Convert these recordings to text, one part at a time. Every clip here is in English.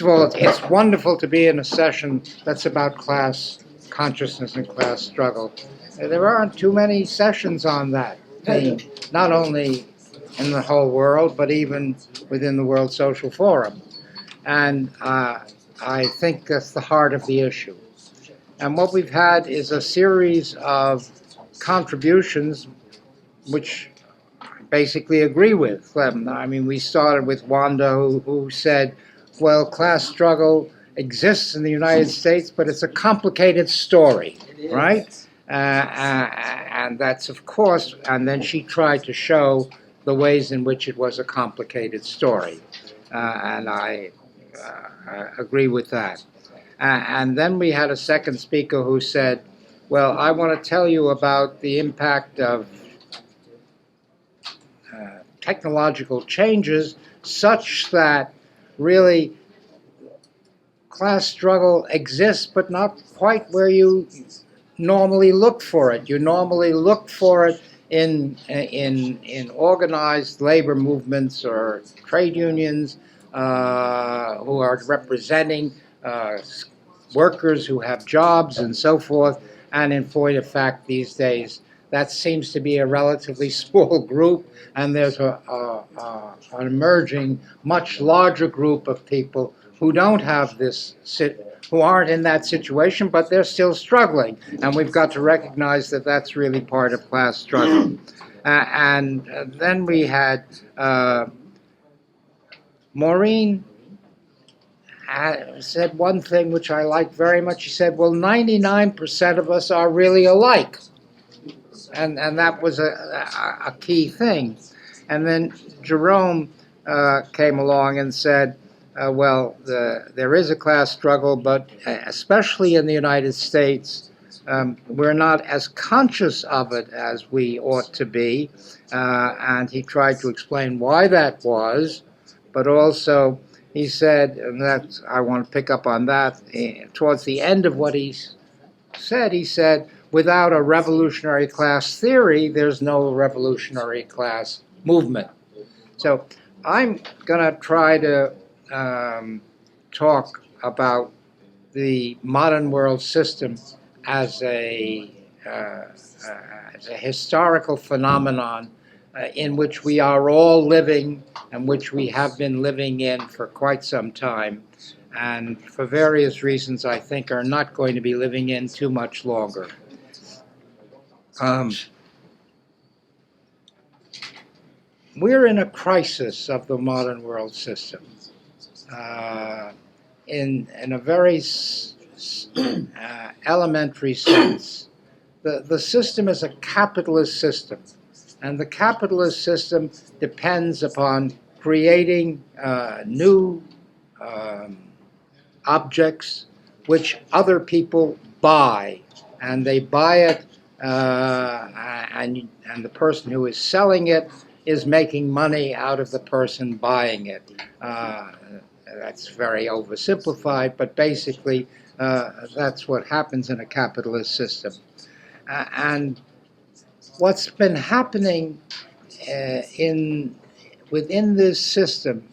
First of all, it's wonderful to be in a session that's about class consciousness and class struggle. There aren't too many sessions on that, not only in the whole world, but even within the World Social Forum. And I think that's the heart of the issue. And what we've had is a series of contributions which I basically agree with. I mean, we started with Wanda, who said, well, class struggle exists in the United States, but it's a complicated story, right? And that's, of course, and then she tried to show the ways in which it was a complicated story. And I agree with that. And then we had a second speaker who said, well, I want to tell you about the impact of technological changes such that really class struggle exists, but not quite where you normally look for it. You normally look for it in organized labor movements or trade unions who are representing workers who have jobs and so forth. And in point of fact, these days, that seems to be a relatively small group, and there's an emerging, much larger group of people who don't have this, who aren't in that situation, but they're still struggling. And we've got to recognize that that's really part of class struggle. And then we had Maureen said one thing which I liked very much. She said, well, 99% of us are really alike. And that was a key thing. And then Jerome came along and said, well, there is a class struggle, but especially in the United States, we're not as conscious of it as we ought to be. And he tried to explain why that was, but also he said, and that's, I want to pick up on that, towards the end of what he said, without a revolutionary class theory, there's no revolutionary class movement. So I'm going to try to talk about the modern world system as a historical phenomenon in which we are all living and which we have been living in for quite some time, and for various reasons I think are not going to be living in too much longer. We're in a crisis of the modern world system. In a very elementary sense, the system is a capitalist system, and the capitalist system depends upon creating new objects which other people buy, and they buy it, and the person who is selling it is making money out of the person buying it. That's very oversimplified, but basically that's what happens in a capitalist system. And what's been happening within this system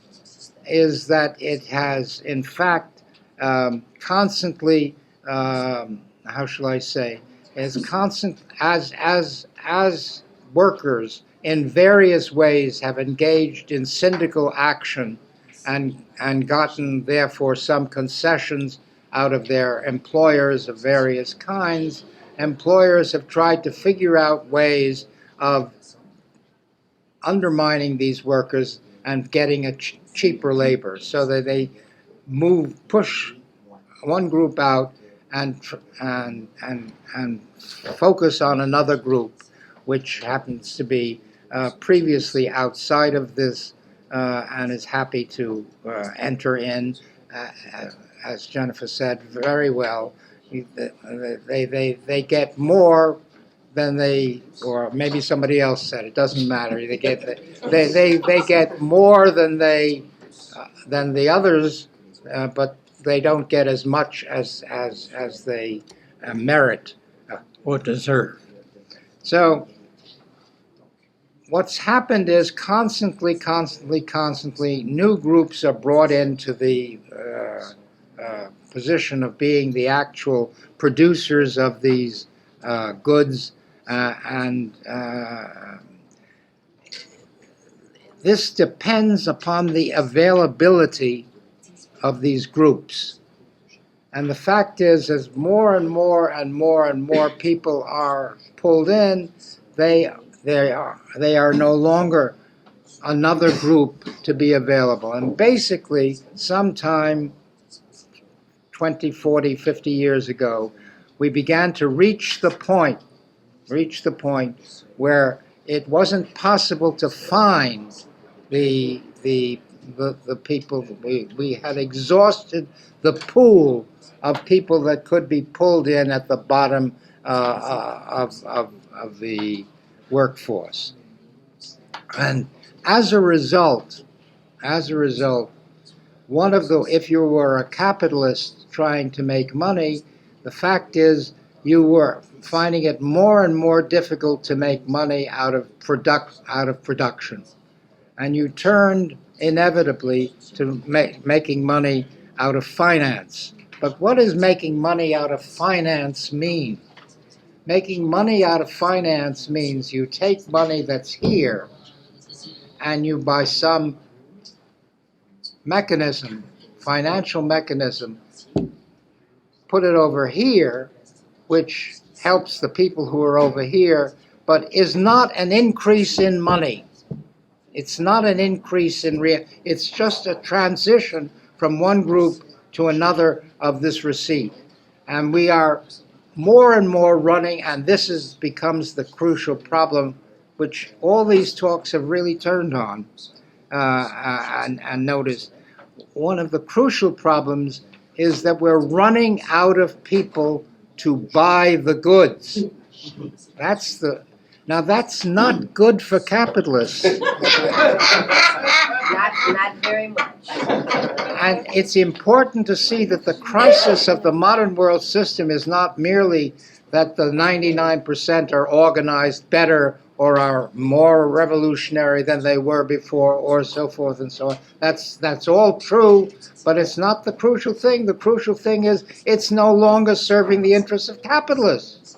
is that it has, in fact, constantly, how shall I say, as workers in various ways have engaged in syndical action and gotten, therefore, some concessions out of their employers of various kinds, employers have tried to figure out ways of undermining these workers and getting a cheaper labor, so that they push one group out and focus on another group, which happens to be previously outside of this and is happy to enter in, as Jennifer said very well. They get more than they, or maybe somebody else said, it doesn't matter. They get more than the others, but they don't get as much as they merit or deserve. So what's happened is constantly, new groups are brought into the position of being the actual producers of these goods, and this depends upon the availability of these groups. And the fact is, as more and more people are pulled in, they are no longer another group to be available. And basically, sometime 20, 40, 50 years ago, we began to reach the point where it wasn't possible to find the people. We had exhausted the pool of people that could be pulled in at the bottom of the workforce. And as a result, one of the, if you were a capitalist trying to make money, the fact is you were finding it more and more difficult to make money out of production. And you turned inevitably to making money out of finance. But what does making money out of finance mean? Making money out of finance means you take money that's here and you, by some mechanism, financial mechanism, put it over here, which helps the people who are over here, but is not an increase in money. It's not an increase in it's just a transition from one group to another of this receipt. And we are more and more running, and this becomes the crucial problem, which all these talks have really turned on and noticed. One of the crucial problems is that we're running out of people to buy the goods. Now that's not good for capitalists. Not very much. And it's important to see that the crisis of the modern world system is not merely that the 99% are organized better or are more revolutionary than they were before, or so forth and so on. That's all true, but it's not the crucial thing. The crucial thing is it's no longer serving the interests of capitalists,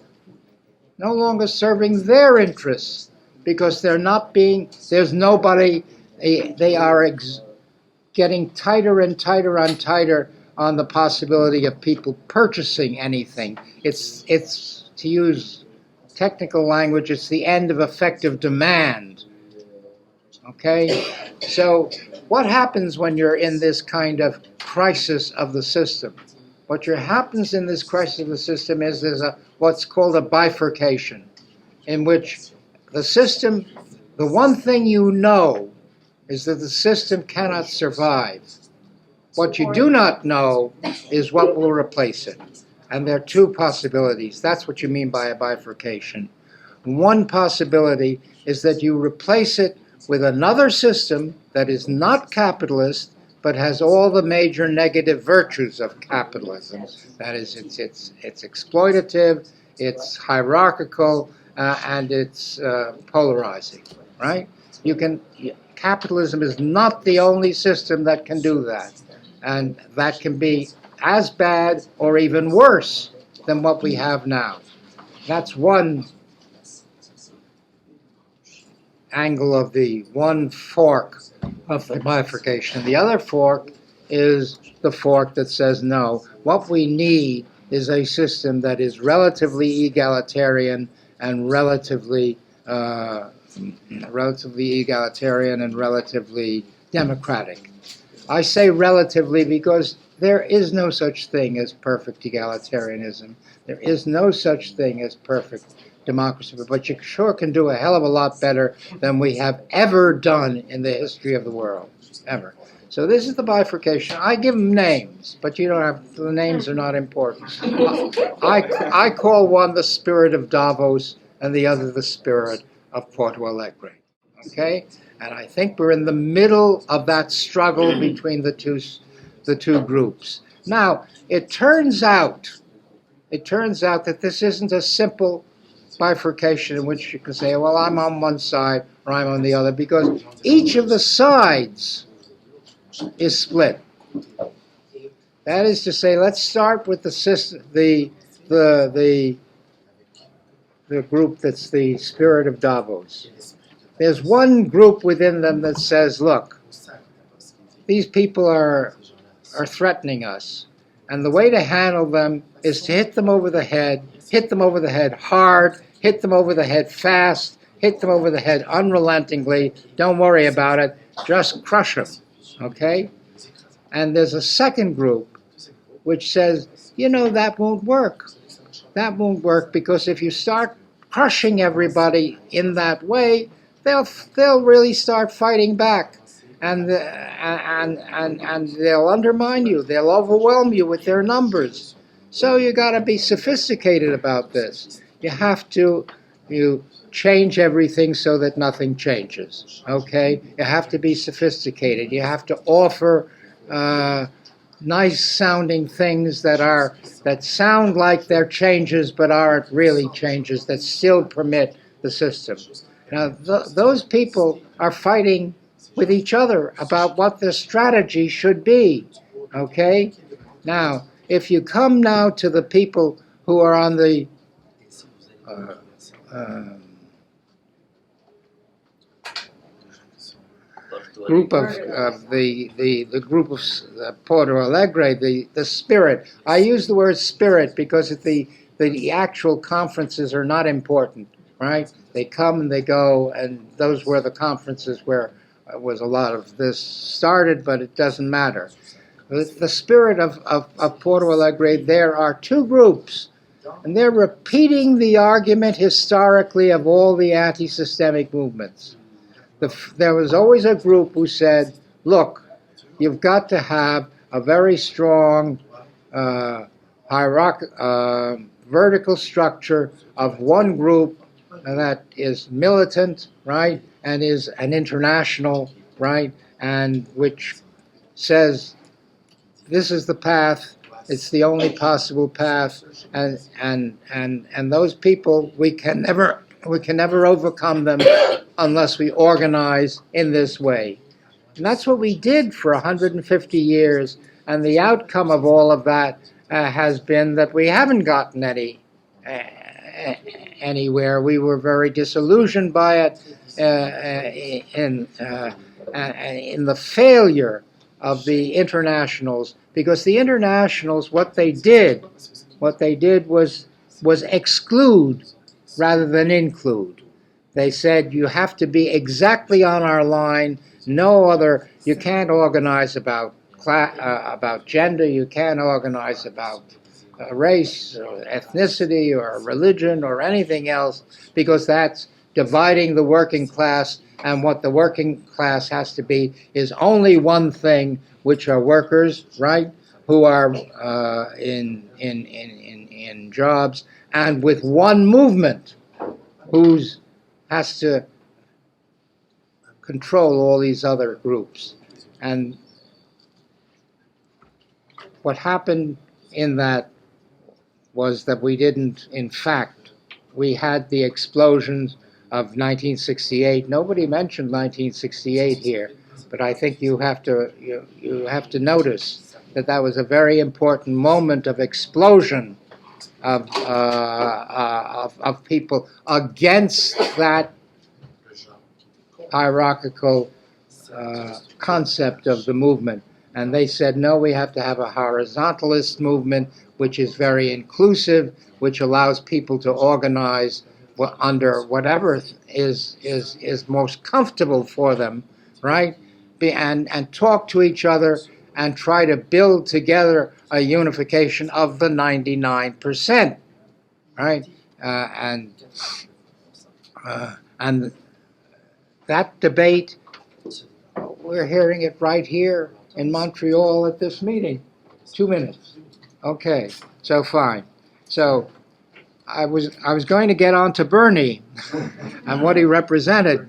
no longer serving their interests, because there's nobody, they are getting tighter and tighter on the possibility of people purchasing anything. It's to use technical language, it's the end of effective demand. Okay? So what happens when you're in this kind of crisis of the system? What happens in this crisis of the system is there's what's called a bifurcation, in which the system, the one thing you know is that the system cannot survive. What you do not know is what will replace it. And there are two possibilities. That's what you mean by a bifurcation. One possibility is that you replace it with another system that is not capitalist, but has all the major negative virtues of capitalism. That is, it's exploitative, it's hierarchical, and it's polarizing, right? Capitalism is not the only system that can do that. And that can be as bad or even worse than what we have now. That's one angle of the one fork of the bifurcation. The other fork is the fork that says, no, what we need is a system that is relatively egalitarian and relatively democratic. I say relatively because there is no such thing as perfect egalitarianism. There is no such thing as perfect democracy, but you sure can do a hell of a lot better than we have ever done in the history of the world, ever. So this is the bifurcation. I give them names, but you don't have, the names are not important. I call one the spirit of Davos and the other the spirit of Porto Alegre, okay? And I think we're in the middle of that struggle between the two groups. Now, it turns out that this isn't a simple bifurcation in which you can say, well, I'm on one side or I'm on the other, because each of the sides is split. That is to say, let's start with the system, the group that's the spirit of Davos. There's one group within them that says, look, these people are threatening us, and the way to handle them is to hit them over the head hard, hit them over the head fast, hit them over the head unrelentingly. Don't worry about it, just crush them, okay? And there's a second group which says, that won't work. That won't work, because if you start crushing everybody in that way, they'll really start fighting back, and they'll undermine you. They'll overwhelm you with their numbers. So you got to be sophisticated about this. You change everything so that nothing changes. Okay, you have to be sophisticated. You have to offer nice sounding things that sound like they're changes but aren't really changes, that still permit the system. Now, those people are fighting with each other about what the strategy should be, okay? Now, if you come now to the people who are on the group of the group of Porto Alegre, the spirit. I use the word spirit because the actual conferences are not important, right? They come and they go, and those were the conferences where was a lot of this started, but it doesn't matter. The spirit of Porto Alegre, there are two groups, and they're repeating the argument historically of all the anti-systemic movements. There was always a group who said, look, you've got to have a very strong vertical structure of one group that is militant, right, and is an international, right, and which says this is the path, it's the only possible path, and those people, we can never overcome them unless we organize in this way. And that's what we did for 150 years, and the outcome of all of that has been that we haven't gotten anywhere. We were very disillusioned by it in the failure of the internationals, because the internationals, what they did was exclude rather than include. They said, you have to be exactly on our line, no other, you can't organize about gender, you can't organize about race or ethnicity or religion or anything else, because that's dividing the working class, and what the working class has to be is only one thing, which are workers, right, who are in jobs, and with one movement who's has to control all these other groups. And what happened in that was that we didn't, in fact, we had the explosions of 1968. Nobody mentioned 1968 here, but I think you have to notice that that was a very important moment of explosion of people against that hierarchical concept of the movement. And they said, no, we have to have a horizontalist movement, which is very inclusive, which allows people to organize under whatever is most comfortable for them, right? And talk to each other and try to build together a unification of the 99%, right? And that debate, we're hearing it right here in Montreal at this meeting. 2 minutes. Okay, so fine. So I was going to get on to Bernie and what he represented,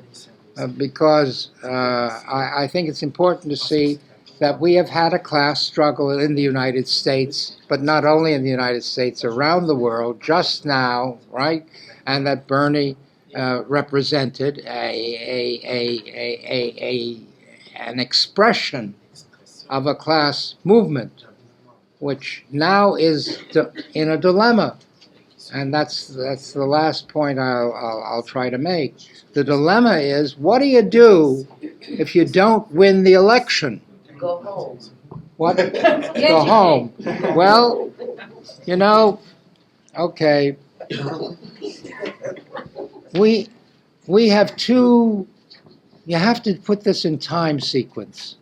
because I think it's important to see that we have had a class struggle in the United States, but not only in the United States, around the world, just now, right? and that Bernie represented an expression of a class movement, which now is in a dilemma. And that's the last point I'll try to make. The dilemma is, what do you do if you don't win the election? Go home. What? Go home. Well, you know, okay. We have two. You have to put this in time sequence.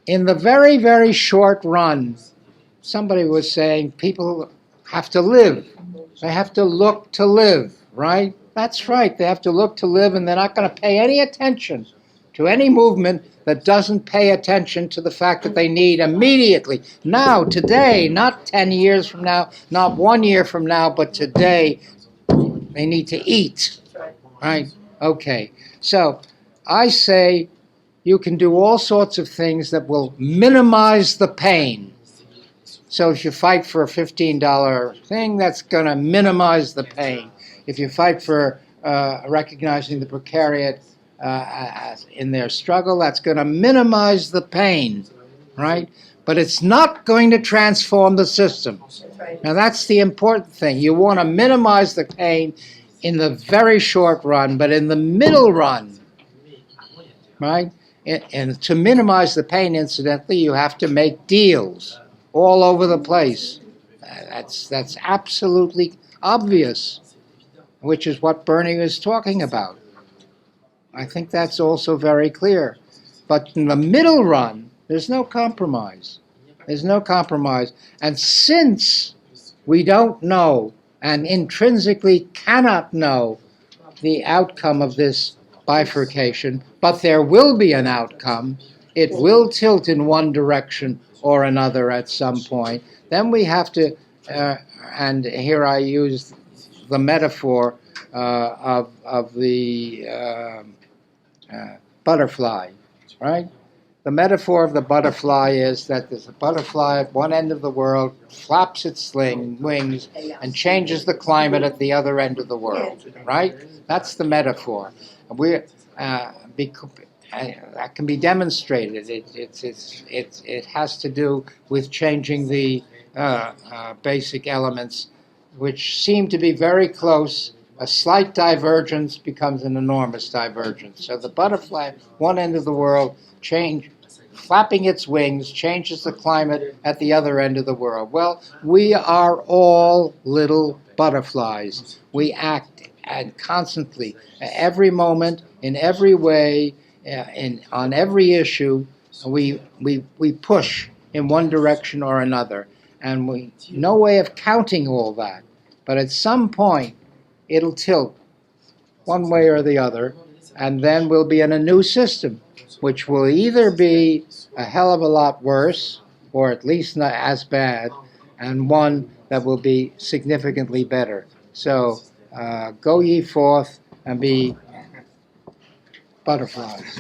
In the very, very short run, somebody was saying people have to live. They have to look to live, right? That's right. They have to look to live, and they're not going to pay any attention to any movement that doesn't pay attention to the fact that they need immediately, now, today, not 10 years from now, not 1 year from now, but today, they need to eat, right? Okay. So I say you can do all sorts of things that will minimize the pain. So if you fight for a $15 thing, that's going to minimize the pain. If you fight for recognizing the precariat in their struggle, that's going to minimize the pain, right? But it's not going to transform the system. Now that's the important thing. You want to minimize the pain in the very short run, but in the middle run, right? And to minimize the pain, incidentally, you have to make deals all over the place. That's absolutely obvious, which is what Bernie was talking about. I think that's also very clear. But in the middle run, there's no compromise. There's no compromise. And since we don't know and intrinsically cannot know the outcome of this bifurcation, but there will be an outcome, it will tilt in one direction or another at some point, then we have to, and here I use the metaphor of the butterfly, right? The metaphor of the butterfly is that there's a butterfly at one end of the world, flaps its wings, and changes the climate at the other end of the world, right? That's the metaphor. That can be demonstrated. It has to do with changing the basic elements, which seem to be very close. A slight divergence becomes an enormous divergence. So the butterfly, one end of the world, flapping its wings, changes the climate at the other end of the world. Well, we are all little butterflies. We act and constantly, every moment, in every way, on every issue, we push in one direction or another. And no way of counting all that. But at some point, it'll tilt one way or the other, and then we'll be in a new system, which will either be a hell of a lot worse, or at least not as bad, and one that will be significantly better. So go ye forth and be butterflies.